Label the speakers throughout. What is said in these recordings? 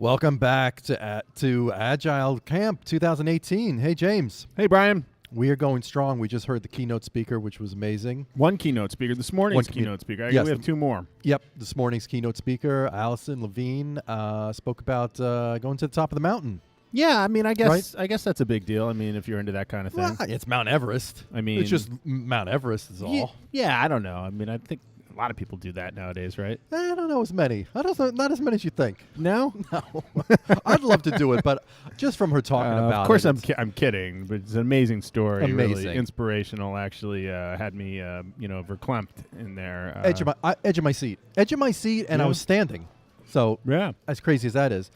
Speaker 1: Welcome back to Agile Camp 2018. Hey, James.
Speaker 2: Hey, Brian.
Speaker 1: We are going strong. We just heard the keynote speaker, which was amazing.
Speaker 2: One keynote speaker. This morning's keynote speaker.
Speaker 1: Yes,
Speaker 2: we have two more.
Speaker 1: Yep. This morning's keynote speaker, Alison Levine, spoke about going to the top of the mountain.
Speaker 2: Yeah, I mean, I guess
Speaker 1: Right?
Speaker 2: that's a big deal. I mean, if you're into that kind of thing.
Speaker 1: Well, it's Mount Everest.
Speaker 2: I mean,
Speaker 1: it's just Mount Everest is all.
Speaker 2: Yeah, I don't know. I mean, I think a lot of people do that nowadays, right?
Speaker 1: I don't know as many. Not as many as you think.
Speaker 2: No?
Speaker 1: No. I'd love to do it, but just from her talking about it.
Speaker 2: Of course, I'm kidding, but it's an amazing story.
Speaker 1: Amazing.
Speaker 2: Really inspirational. Actually, had me, verklempt in there.
Speaker 1: Edge of my seat. Edge of my seat, and I was standing. So
Speaker 2: yeah,
Speaker 1: as crazy as that is,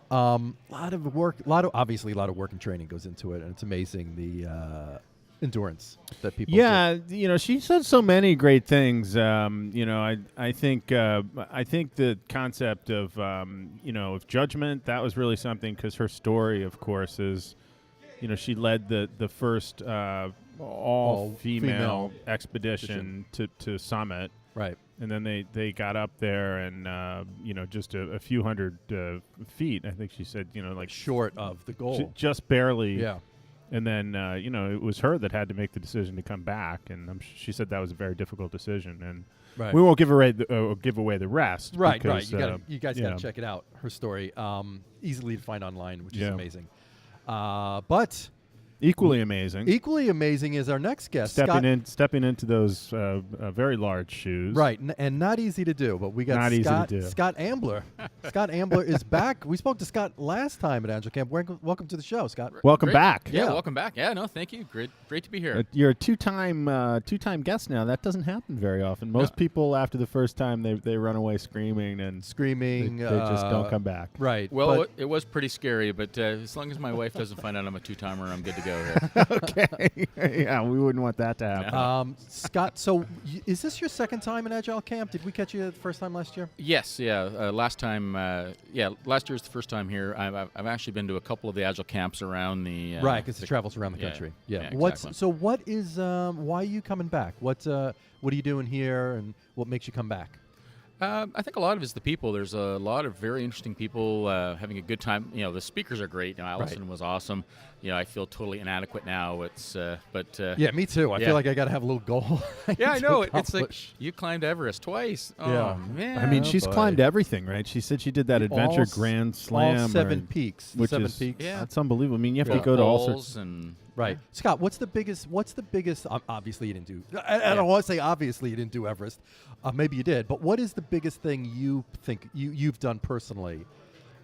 Speaker 1: lot of work and training goes into it, and it's amazing the endurance that people.
Speaker 2: Yeah, she said so many great things. I think the concept of of judgment, that was really something, because her story, of course, is she led the first all female expedition to Summit.
Speaker 1: Right.
Speaker 2: And then they got up there and, just a few hundred feet. I think she said, like
Speaker 1: short of the goal.
Speaker 2: Just barely.
Speaker 1: Yeah.
Speaker 2: And then, it was her that had to make the decision to come back. And she said that was a very difficult decision. And we won't give away the rest.
Speaker 1: Right,
Speaker 2: because,
Speaker 1: right. You guys got to check it out. Her story, easily to find online, which is amazing. But
Speaker 2: equally amazing
Speaker 1: is our next guest,
Speaker 2: stepping into those very large shoes.
Speaker 1: Right, and not easy to do. But we got Scott Ambler. Scott Ambler is back. We spoke to Scott last time at Agile Camp. Welcome to the show, Scott.
Speaker 2: Welcome back.
Speaker 3: Yeah, welcome back. Yeah, no, thank you. Great to be here.
Speaker 2: You're a two-time guest now. That doesn't happen very often. Most people, after the first time, they run away screaming. They just don't come back.
Speaker 1: Right.
Speaker 3: Well, it was pretty scary, but as long as my wife doesn't find out I'm a two-timer, I'm good to go here.
Speaker 2: Okay. Yeah, we wouldn't want that to happen.
Speaker 1: Scott, so is this your second time in Agile Camp? Did we catch you the first time last year?
Speaker 3: Yes, yeah. Last year's the first time here. I've actually been to a couple of the Agile camps around the...
Speaker 1: right, because it travels around the country. Yeah.
Speaker 3: Exactly.
Speaker 1: What is, why are you coming back? What are you doing here, and what makes you come back?
Speaker 3: I think a lot of it is the people. There's a lot of very interesting people having a good time. The speakers are great. Allison was awesome. I feel totally inadequate now.
Speaker 1: Yeah, me too. I feel like I got to have a little goal.
Speaker 3: Yeah, I know. It's like you climbed Everest twice.
Speaker 1: Yeah.
Speaker 3: Oh, man.
Speaker 2: I mean, she's climbed everything, right? She said she did that Adventure Grand Slam.
Speaker 1: All seven peaks.
Speaker 2: Peaks.
Speaker 3: Yeah.
Speaker 2: That's unbelievable. I mean, you have to go to all sorts.
Speaker 1: Right. Scott, what's the biggest, obviously you didn't do, I don't want to say obviously you didn't do Everest. Maybe you did, but what is the biggest thing you think you've done personally?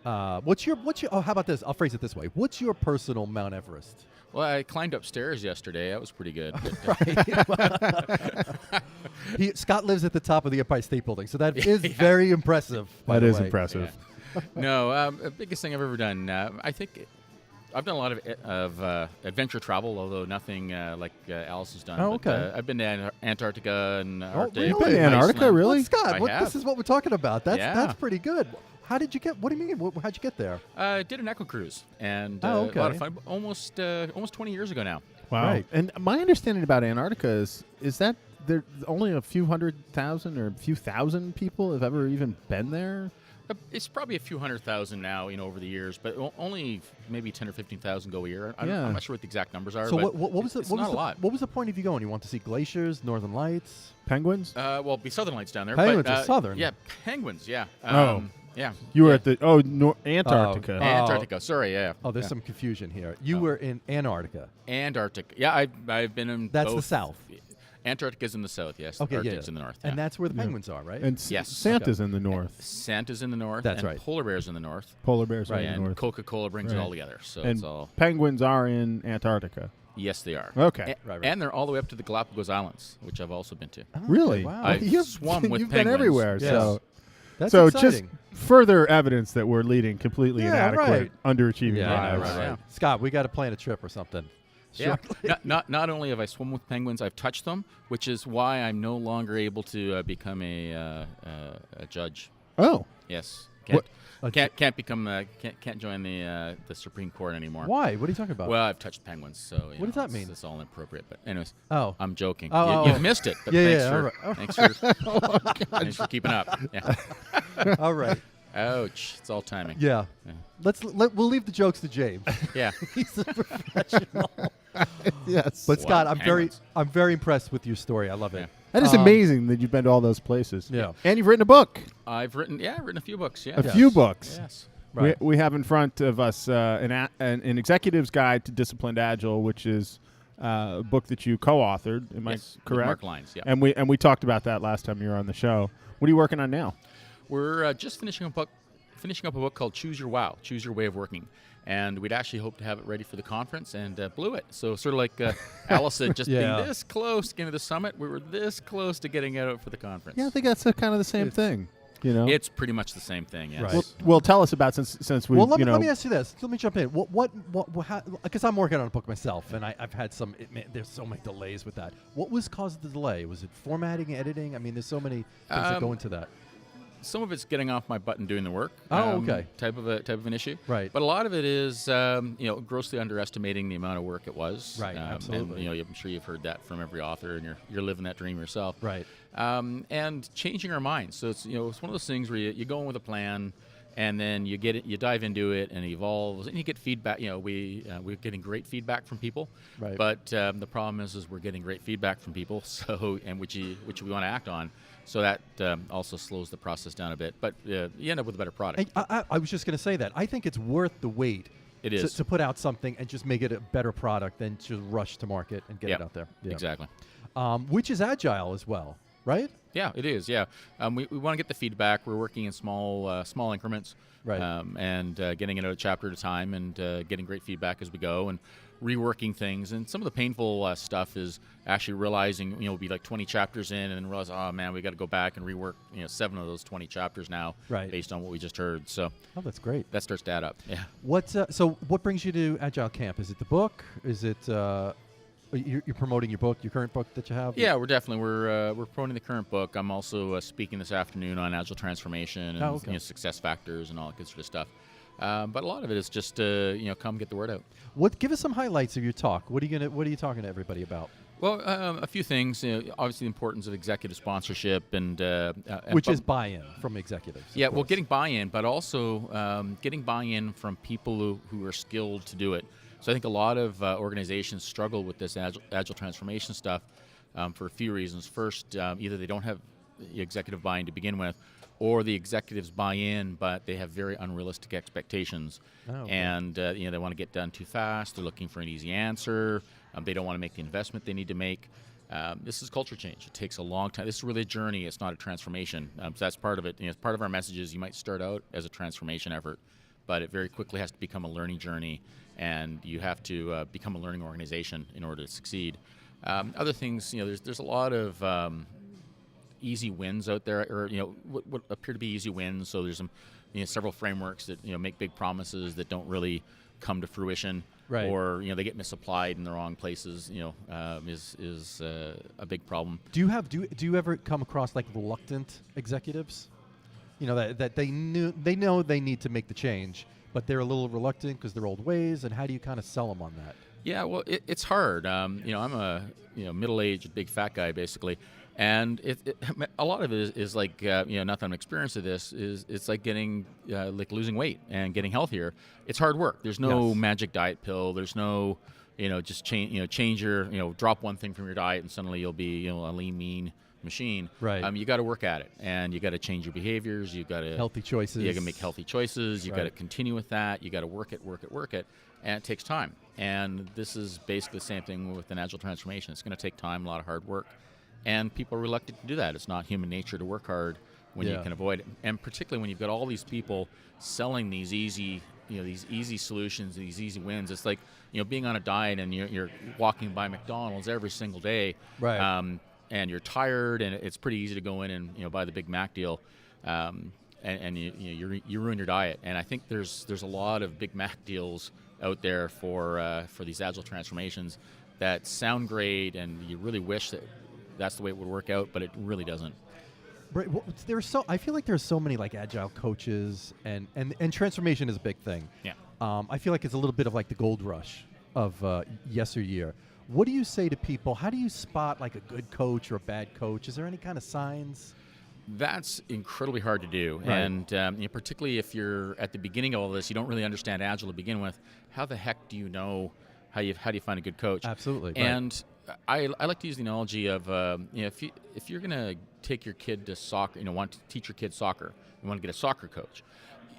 Speaker 1: How about this? I'll phrase it this way. What's your personal Mount Everest?
Speaker 3: Well, I climbed upstairs yesterday. That was pretty good.
Speaker 1: Scott lives at the top of the Empire State Building, so that is very impressive.
Speaker 2: That is impressive.
Speaker 3: Yeah. No, the biggest thing I've ever done, I think I've done a lot of adventure travel, although nothing like Alison's done.
Speaker 1: Oh, okay.
Speaker 3: But, I've been to Antarctica and Arctic.
Speaker 1: Really?
Speaker 2: You've been to Antarctica, really?
Speaker 1: Well, Scott, this is what we're talking about. That's pretty good. How did you get? What do you mean? How'd you get there?
Speaker 3: I did an eco cruise, and a lot of fun. Almost 20 years ago now.
Speaker 2: Wow!
Speaker 1: Right.
Speaker 2: And my understanding about Antarctica is that there only a few 100,000 or a few thousand people have ever even been there.
Speaker 3: It's probably a few 100,000 now, over the years, but only maybe 10 or 15,000 go a year. I'm not sure what the exact numbers are.
Speaker 1: So
Speaker 3: but
Speaker 1: what was
Speaker 3: it's not a lot.
Speaker 1: What was the point of you going? You want to see glaciers, northern lights,
Speaker 2: penguins?
Speaker 3: Well, be southern lights down there.
Speaker 1: Penguins are southern.
Speaker 3: Yeah, penguins. Yeah. Yeah.
Speaker 2: You were at the Antarctica.
Speaker 3: Antarctica. Sorry. Yeah.
Speaker 1: Oh, there's some confusion here. You were in Antarctica.
Speaker 3: Antarctica. Yeah, I've been in.
Speaker 1: That's
Speaker 3: both.
Speaker 1: the south.
Speaker 3: Antarctica's in the south, yes.
Speaker 1: Okay,
Speaker 3: Arctic's in the north. Yeah.
Speaker 1: And that's where the penguins are, right?
Speaker 2: And
Speaker 3: yes.
Speaker 2: Santa's in the north.
Speaker 3: Santa's in the north.
Speaker 1: That's
Speaker 3: and
Speaker 1: right.
Speaker 3: Polar bears in the north.
Speaker 2: Polar bears are in the
Speaker 3: and
Speaker 2: north.
Speaker 3: Coca-Cola brings it all together. So
Speaker 2: and
Speaker 3: it's all.
Speaker 2: Penguins are in Antarctica.
Speaker 3: Yes, they are.
Speaker 2: Okay.
Speaker 3: And they're all the way up to the Galapagos Islands, which I've also been to.
Speaker 1: Oh,
Speaker 2: really?
Speaker 1: Wow.
Speaker 3: I've swum with
Speaker 2: You've
Speaker 3: penguins.
Speaker 2: been everywhere.
Speaker 1: Yes.
Speaker 2: So
Speaker 1: That's
Speaker 2: so
Speaker 1: exciting.
Speaker 2: Just further evidence that we're leading completely inadequate, underachieving lives.
Speaker 1: Right. Scott, we got to plan a trip or something.
Speaker 3: Yeah. Not only have I swum with penguins, I've touched them, which is why I'm no longer able to become a judge.
Speaker 2: Oh.
Speaker 3: Yes. Can't join the Supreme Court anymore.
Speaker 1: Why? What are you talking about?
Speaker 3: Well, I've touched penguins, so
Speaker 1: what does that mean?
Speaker 3: It's all inappropriate. But anyways, I'm joking. You've missed it. But thanks for keeping up. Yeah.
Speaker 1: All right.
Speaker 3: Ouch! It's all timing.
Speaker 1: Yeah. We'll leave the jokes to James.
Speaker 3: Yeah.
Speaker 1: He's a professional.
Speaker 2: Yes.
Speaker 1: But Scott,
Speaker 3: Wow.
Speaker 1: I'm very impressed with your story. I love it.
Speaker 3: Yeah.
Speaker 2: That is amazing that you've been to all those places.
Speaker 1: Yeah.
Speaker 2: And you've written a book.
Speaker 3: I've written a few books. Yeah.
Speaker 2: A few books.
Speaker 3: Yes.
Speaker 1: Right.
Speaker 2: We have in front of us an Executive's Guide to Disciplined Agile, which is a book that you co-authored. Am
Speaker 3: Yes,
Speaker 2: I
Speaker 3: with
Speaker 2: correct?
Speaker 3: Mark Lyons, yeah.
Speaker 2: And we talked about that last time you were on the show. What are you working on now?
Speaker 3: We're just finishing up a book called Choose Your Wow, Choose Your Way of Working. And we'd actually hoped to have it ready for the conference and blew it. So sort of like Alison just being this close to getting to the summit, we were this close to getting it out for the conference.
Speaker 2: Yeah, I think that's kind of the same thing. You know,
Speaker 3: It's pretty much the same thing, yes.
Speaker 1: Right.
Speaker 2: Well, tell us about since we.
Speaker 1: Well, let me ask you this. Let me jump in. Because I'm working on a book myself, and I've had there's so many delays with that. What was causing the delay? Was it formatting, editing? I mean, there's so many things that go into that.
Speaker 3: Some of it's getting off my butt and doing the work.
Speaker 1: Oh, okay.
Speaker 3: Type of an issue.
Speaker 1: Right.
Speaker 3: But a lot of it is, grossly underestimating the amount of work it was.
Speaker 1: Right, absolutely.
Speaker 3: And, I'm sure you've heard that from every author, and you're living that dream yourself.
Speaker 1: Right.
Speaker 3: And changing our minds. So it's it's one of those things where you go in with a plan, and then you dive into it, and it evolves, and you get feedback. We're getting great feedback from people.
Speaker 1: Right.
Speaker 3: But the problem is we're getting great feedback from people, which we want to act on. So that also slows the process down a bit, but you end up with a better product.
Speaker 1: I was just going to say that. I think it's worth the wait.
Speaker 3: It is.
Speaker 1: To put out something and just make it a better product than to rush to market and get it out there. Yeah.
Speaker 3: Exactly.
Speaker 1: Which is agile as well, right?
Speaker 3: Yeah, it is. Yeah, we want to get the feedback. We're working in small increments,
Speaker 1: Right.
Speaker 3: And getting it out a chapter at a time, and getting great feedback as we go, and reworking things. And some of the painful stuff is actually realizing, we'll be like 20 chapters in, and then realize, oh man, we got to go back and rework 7 of those 20 chapters now,
Speaker 1: Right.
Speaker 3: based on what we just heard. So
Speaker 1: Oh, that's great.
Speaker 3: that starts to add up. Yeah.
Speaker 1: What brings you to Agile Camp? Is it the book? Is it you're promoting your book, your current book that you have?
Speaker 3: Yeah, we're promoting the current book. I'm also speaking this afternoon on Agile transformation and success factors and all that good sort of stuff. But a lot of it is just come get the word out.
Speaker 1: Give us some highlights of your talk. What are you talking to everybody about?
Speaker 3: Well, a few things. Obviously, the importance of executive sponsorship and
Speaker 1: which is buy-in from executives.
Speaker 3: Yeah, well, getting buy-in, but also getting buy-in from people who are skilled to do it. So I think a lot of organizations struggle with this agile transformation stuff for a few reasons. First, either they don't have executive buy-in to begin with, or the executives buy in, but they have very unrealistic expectations.
Speaker 1: Oh, okay.
Speaker 3: And they want to get done too fast. They're looking for an easy answer. They don't want to make the investment they need to make. This is culture change. It takes a long time. This is really a journey. It's not a transformation. So that's part of it. Part of our message is you might start out as a transformation effort, but it very quickly has to become a learning journey, and you have to become a learning organization in order to succeed. Other things, there's a lot of easy wins out there, or what appear to be easy wins. So there's some, several frameworks that make big promises that don't really come to fruition,
Speaker 1: right.
Speaker 3: Or they get misapplied in the wrong places. Is a big problem.
Speaker 1: Do you ever come across like reluctant executives? That they know they need to make the change, but they're a little reluctant because they're old ways. And how do you kind of sell them on that?
Speaker 3: Yeah, well, it's hard. I'm a middle-aged big fat guy basically, and a lot of it is like not that I'm experienced with this. It's like getting like losing weight and getting healthier. It's hard work. There's no magic diet pill. There's no just change your drop one thing from your diet and suddenly you'll be a lean mean machine.
Speaker 1: Right.
Speaker 3: You got to work at it, and you got to change your behaviors. You got to
Speaker 1: healthy choices.
Speaker 3: You got to make healthy choices. You got to continue with that. You got to work it, and it takes time. And this is basically the same thing with an agile transformation. It's going to take time, a lot of hard work, and people are reluctant to do that. It's not human nature to work hard when you can avoid it, and particularly when you've got all these people selling these easy solutions, these easy wins. It's like being on a diet and you're walking by McDonald's every single day.
Speaker 1: Right.
Speaker 3: And you're tired, and it's pretty easy to go in and buy the Big Mac deal, and you ruin your diet. And I think there's a lot of Big Mac deals out there for these agile transformations that sound great, and you really wish that's the way it would work out, but it really doesn't.
Speaker 1: Right. Well, I feel like there's so many like agile coaches, and transformation is a big thing.
Speaker 3: Yeah.
Speaker 1: I feel like it's a little bit of like the gold rush of yesteryear. What do you say to people? How do you spot like a good coach or a bad coach? Is there any kind of signs?
Speaker 3: That's incredibly hard to do,
Speaker 1: Right.
Speaker 3: and particularly if you're at the beginning of all this, you don't really understand Agile to begin with. How the heck do you know how do you find a good coach?
Speaker 1: Absolutely. Right.
Speaker 3: And I like to use the analogy of if you're going to take your kid to soccer, want to teach your kid soccer, you want to get a soccer coach,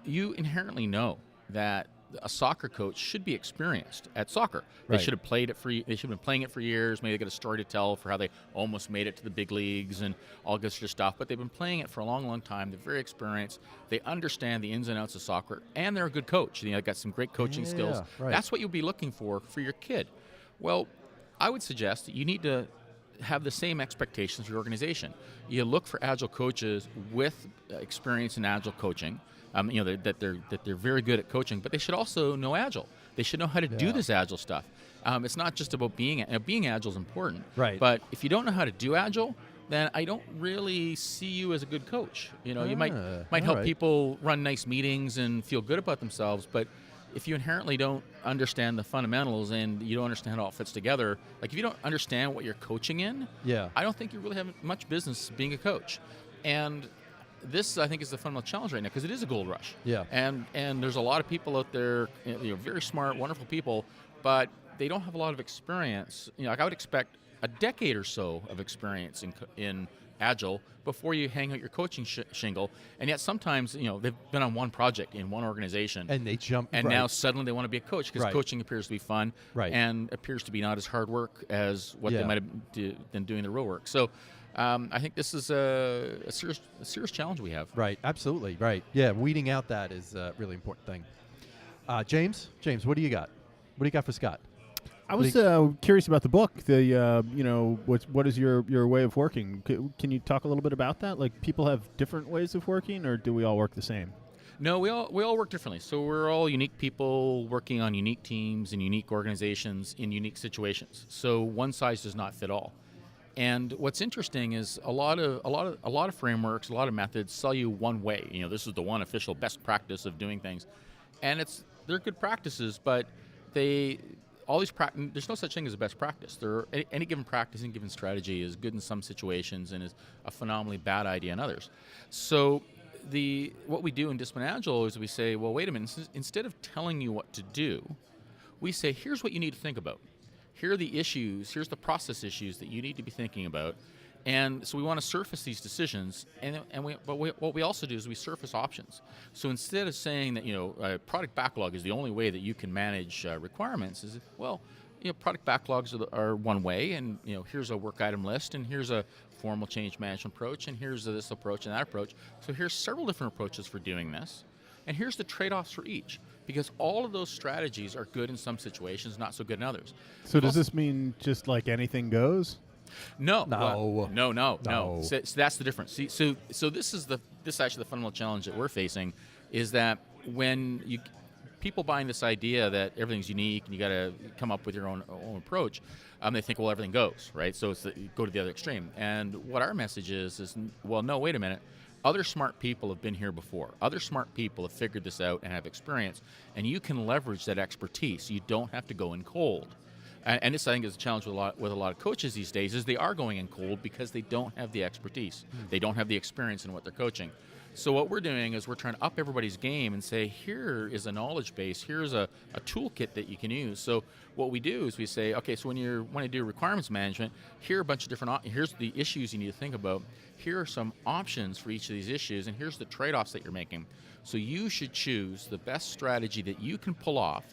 Speaker 3: you inherently know that a soccer coach should be experienced at soccer. They
Speaker 1: Right.
Speaker 3: should have played it they should have been playing it for years. Maybe they got a story to tell for how they almost made it to the big leagues and all this sort of stuff. But they've been playing it for a long, long time. They're very experienced. They understand the ins and outs of soccer, and they're a good coach. They've got some great coaching skills.
Speaker 1: Right.
Speaker 3: That's what you'll be looking for your kid. Well, I would suggest that you need to have the same expectations for your organization. You look for Agile coaches with experience in Agile coaching. That they're very good at coaching, but they should also know Agile. They should know how to do this Agile stuff. It's not just about being Agile is important,
Speaker 1: Right.
Speaker 3: but if you don't know how to do Agile, then I don't really see you as a good coach. You might
Speaker 1: all
Speaker 3: help
Speaker 1: right.
Speaker 3: people run nice meetings and feel good about themselves, but if you inherently don't understand the fundamentals and you don't understand how it all fits together, like if you don't understand what you're coaching in,
Speaker 1: Yeah.
Speaker 3: I don't think you really have much business being a coach. And this, I think, is the fundamental challenge right now because it is a gold rush.
Speaker 1: Yeah.
Speaker 3: And there's a lot of people out there, very smart, wonderful people, but they don't have a lot of experience. Like I would expect a decade or so of experience in Agile before you hang out your coaching shingle. And yet sometimes, they've been on one project in one organization.
Speaker 1: And they jump.
Speaker 3: And
Speaker 1: right.
Speaker 3: now suddenly they want to be a coach because
Speaker 1: Right.
Speaker 3: coaching appears to be fun
Speaker 1: Right.
Speaker 3: and appears to be not as hard work as what
Speaker 1: Yeah.
Speaker 3: they might have been doing the real work. So I think this is a serious challenge we have.
Speaker 1: Right. Absolutely. Right. Yeah. Weeding out that is a really important thing. James, what do you got? What do you got for Scott?
Speaker 2: I was curious about the book. What is your way of working? Can you talk a little bit about that? Like, people have different ways of working, or do we all work the same?
Speaker 3: No, we all work differently. So we're all unique people working on unique teams and unique organizations in unique situations. So one size does not fit all. And what's interesting is a lot of frameworks, a lot of methods sell you one way. This is the one official best practice of doing things, and they're good practices, but there's no such thing as a best practice. Any given practice, any given strategy is good in some situations and is a phenomenally bad idea in others. So what we do in Discipline Agile is we say, well, wait a minute. Instead of telling you what to do, we say, here's what you need to think about. Here are the issues. Here's the process issues that you need to be thinking about. And so we want to surface these decisions. But what we also do is we surface options. So instead of saying that a product backlog is the only way that you can manage requirements, product backlogs are one way, and here's a work item list, and here's a formal change management approach, and here's this approach and that approach. So here's several different approaches for doing this, and here's the trade-offs for each, because all of those strategies are good in some situations, not so good in others.
Speaker 2: So does this mean just like anything goes?
Speaker 3: No.
Speaker 1: No.
Speaker 3: No. So that's the difference. See, so this is actually the fundamental challenge that we're facing, is that when people buying this idea that everything's unique and you got to come up with your own approach, they think, well, everything goes, right? So you go to the other extreme. And what our message is, well, no, wait a minute. Other smart people have been here before. Other smart people have figured this out and have experience, and you can leverage that expertise. You don't have to go in cold. And this, I think, is a challenge with a lot of coaches these days, is they are going in cold because they don't have the expertise. They don't have the experience in what they're coaching. So what we're doing is we're trying to up everybody's game and say, here is a knowledge base, here's a toolkit that you can use. So what we do is we say, okay, so when you want to do requirements management, here are a bunch of different, here's the issues you need to think about. Here are some options for each of these issues, and here's the trade-offs that you're making. So you should choose the best strategy that you can pull off,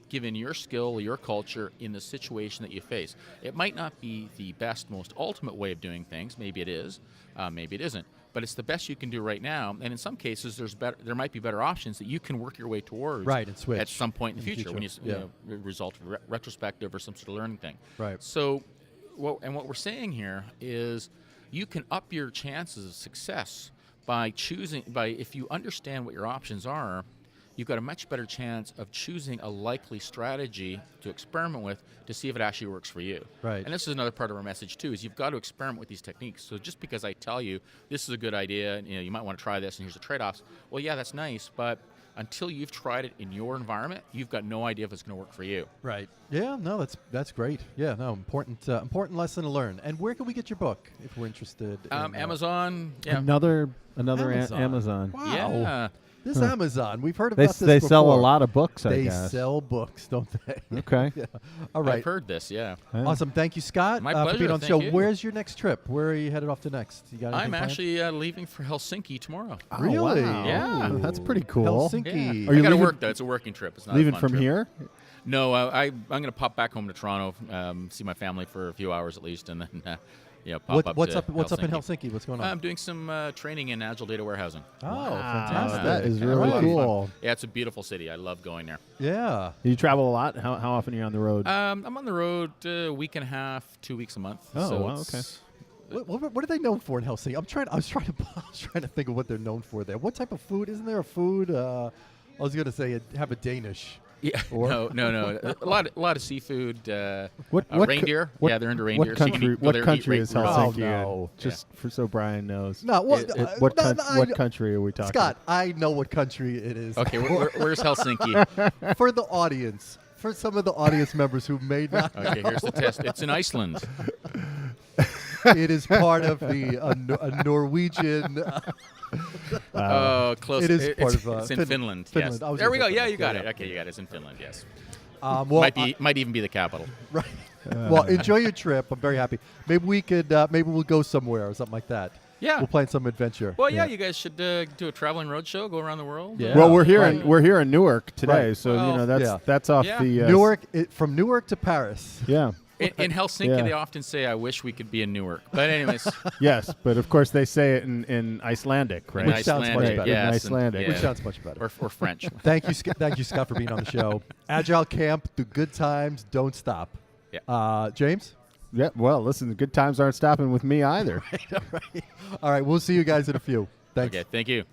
Speaker 3: given your skill, your culture, in the situation that you face. It might not be the best, most ultimate way of doing things. Maybe it is, maybe it isn't. But it's the best you can do right now. And in some cases, there might be better options that you can work your way towards
Speaker 1: and switch
Speaker 3: at some point in the future when you
Speaker 1: Yeah.
Speaker 3: result of retrospective or some sort of learning thing.
Speaker 1: Right.
Speaker 3: So, what we're saying here is you can up your chances of success by if you understand what your options are, you've got a much better chance of choosing a likely strategy to experiment with to see if it actually works for you.
Speaker 1: Right.
Speaker 3: And this is another part of our message too, is you've got to experiment with these techniques. So just because I tell you this is a good idea, and you might want to try this and here's the trade-offs, well, yeah, that's nice, but until you've tried it in your environment, you've got no idea if it's going to work for you.
Speaker 1: Right. Yeah. No, that's great. Yeah. No, important lesson to learn. And where can we get your book if we're interested? In,
Speaker 3: Amazon. Yeah.
Speaker 2: Another
Speaker 1: Amazon.
Speaker 2: Amazon.
Speaker 1: Wow.
Speaker 3: Yeah.
Speaker 1: This Amazon, we've heard
Speaker 2: They
Speaker 1: about this
Speaker 2: they
Speaker 1: before.
Speaker 2: sell a lot of books, I
Speaker 1: They
Speaker 2: guess.
Speaker 1: sell books, don't they?
Speaker 2: Okay.
Speaker 1: Yeah. All right.
Speaker 3: I've heard this. Yeah.
Speaker 2: Yeah.
Speaker 1: Awesome. Thank you, Scott,
Speaker 3: My
Speaker 1: for
Speaker 3: pleasure.
Speaker 1: being on the
Speaker 3: Thank
Speaker 1: show.
Speaker 3: you.
Speaker 1: Where's your next trip? Where are you headed off to next? You got anything
Speaker 3: I'm
Speaker 1: planned?
Speaker 3: actually leaving for Helsinki tomorrow.
Speaker 2: Oh,
Speaker 1: Really?
Speaker 2: wow.
Speaker 3: Yeah.
Speaker 2: That's pretty cool.
Speaker 1: Helsinki.
Speaker 3: Yeah.
Speaker 2: Are you
Speaker 3: I got to
Speaker 2: leaving-
Speaker 3: work though. It's a working trip. It's not
Speaker 2: Leaving
Speaker 3: a fun
Speaker 2: from
Speaker 3: trip.
Speaker 2: here?
Speaker 3: No, I'm going to pop back home to Toronto, see my family for a few hours at least, and then pop up.
Speaker 1: What's
Speaker 3: to
Speaker 1: up? What's up in Helsinki? What's going on?
Speaker 3: I'm doing some training in Agile data warehousing.
Speaker 1: Oh,
Speaker 2: Wow,
Speaker 1: fantastic!
Speaker 2: that is
Speaker 3: Yeah,
Speaker 2: really
Speaker 3: really
Speaker 2: cool.
Speaker 3: Yeah, it's a beautiful city. I love going there.
Speaker 1: Yeah.
Speaker 2: You travel a lot? How often are you on the road?
Speaker 3: I'm on the road a week and a half, 2 weeks a month.
Speaker 2: Oh,
Speaker 3: so
Speaker 2: wow,
Speaker 3: it's-
Speaker 1: What are they known for in Helsinki? I was trying to think of what they're known for there. What type of food? Isn't there a food? I was going to say have a Danish.
Speaker 3: Yeah,
Speaker 1: Or-
Speaker 3: no. A lot of seafood.
Speaker 2: What
Speaker 3: Reindeer?
Speaker 2: What,
Speaker 3: Yeah, they're into reindeer.
Speaker 2: What
Speaker 3: so you can
Speaker 2: country?
Speaker 3: go
Speaker 2: What
Speaker 3: there and
Speaker 2: country
Speaker 3: eat
Speaker 2: is
Speaker 3: reindeer.
Speaker 2: Helsinki
Speaker 1: no.
Speaker 2: in? Just so Brian knows.
Speaker 1: No, well,
Speaker 2: What
Speaker 1: I know-
Speaker 2: country are we talking?
Speaker 1: Scott, I know what country it is.
Speaker 3: Okay, where's Helsinki?
Speaker 1: For the audience, for some of the audience members who may not,
Speaker 3: Okay, here's the test. It's in Iceland.
Speaker 1: it is part of the Norwegian.
Speaker 3: Oh, close.
Speaker 1: It is part of,
Speaker 3: it's in Finland.
Speaker 1: Finland.
Speaker 3: Yes.
Speaker 1: I was
Speaker 3: There we go.
Speaker 1: gonna say
Speaker 3: Yeah, you got
Speaker 1: Finland.
Speaker 3: it. Okay, you got it. It's in Finland. Yes.
Speaker 1: Well,
Speaker 3: might even be the capital.
Speaker 1: right. Well, enjoy your trip. I'm very happy. Maybe we could. Maybe we'll go somewhere or something like that.
Speaker 3: Yeah.
Speaker 1: We'll plan some adventure.
Speaker 3: Well, yeah, you guys should do a traveling road show, go around the world.
Speaker 1: Yeah.
Speaker 2: Well, we're here
Speaker 1: Right.
Speaker 2: in Newark today,
Speaker 1: Right.
Speaker 2: so
Speaker 3: Well,
Speaker 2: that's off
Speaker 3: Yeah.
Speaker 2: the
Speaker 1: Newark, from Newark to Paris.
Speaker 2: Yeah.
Speaker 3: In Helsinki,
Speaker 2: Yeah.
Speaker 3: they often say, "I wish we could be in Newark." But anyways,
Speaker 2: Yes, but of course they say it in Icelandic, right?
Speaker 1: Which sounds much
Speaker 3: Icelandic,
Speaker 1: better.
Speaker 3: yes,
Speaker 2: In
Speaker 3: and-
Speaker 2: Icelandic.
Speaker 3: yeah.
Speaker 1: Which sounds much better.
Speaker 3: or French.
Speaker 1: Thank you, thank you, Scott, for being on the show. Agile Camp, the good times don't stop.
Speaker 3: Yeah.
Speaker 1: James.
Speaker 2: Yeah. Well, listen, the good times aren't stopping with me either.
Speaker 1: All right, we'll see you guys in a few. Thanks.
Speaker 3: Okay, thank you.